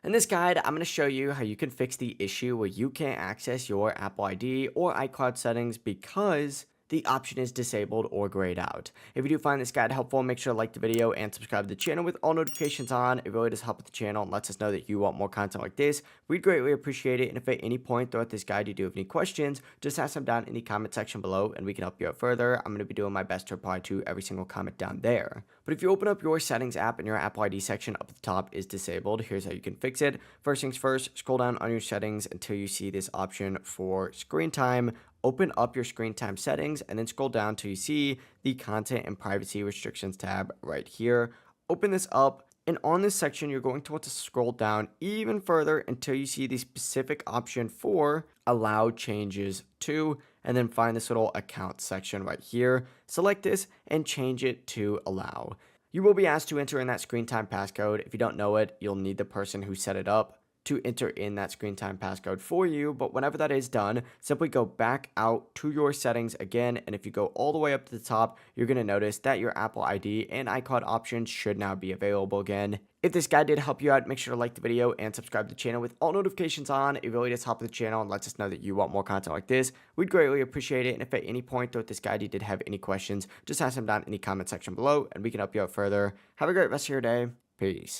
In this guide, I'm going to show you how you can fix the issue where you can't access your Apple ID or iCloud settings because the option is disabled or grayed out. If you do find this guide helpful, make sure to like the video and subscribe to the channel with all notifications on. It really does help with the channel and lets us know that you want more content like this. We'd greatly appreciate it. And if at any point throughout this guide you do have any questions, just ask them down in the comment section below and we can help you out further. I'm going to be doing my best to reply to every single comment down there. But if you open up your settings app and your Apple ID section up at the top is disabled, here's how you can fix it. First things first, scroll down on your settings until you see this option for screen time. Open up your screen time settings and then scroll down till you see the content and privacy restrictions tab right here. Open this up. And on this section, you're going to want to scroll down even further until you see the specific option for allow changes to, and then find this little account section right here. Select this and change it to allow. You will be asked to enter in that screen time passcode. If you don't know it, you'll need the person who set it up to enter in that screen time passcode for you. But whenever that is done, simply go back out to your settings again. And if you go all the way up to the top, you're going to notice that your Apple ID and iCloud options should now be available again. If this guide did help you out, make sure to like the video and subscribe to the channel with all notifications on. It really does help the channel and lets us know that you want more content like this. We'd greatly appreciate it. And if at any point throughout this guide you did have any questions, just ask them down in the comment section below and we can help you out further. Have a great rest of your day. Peace.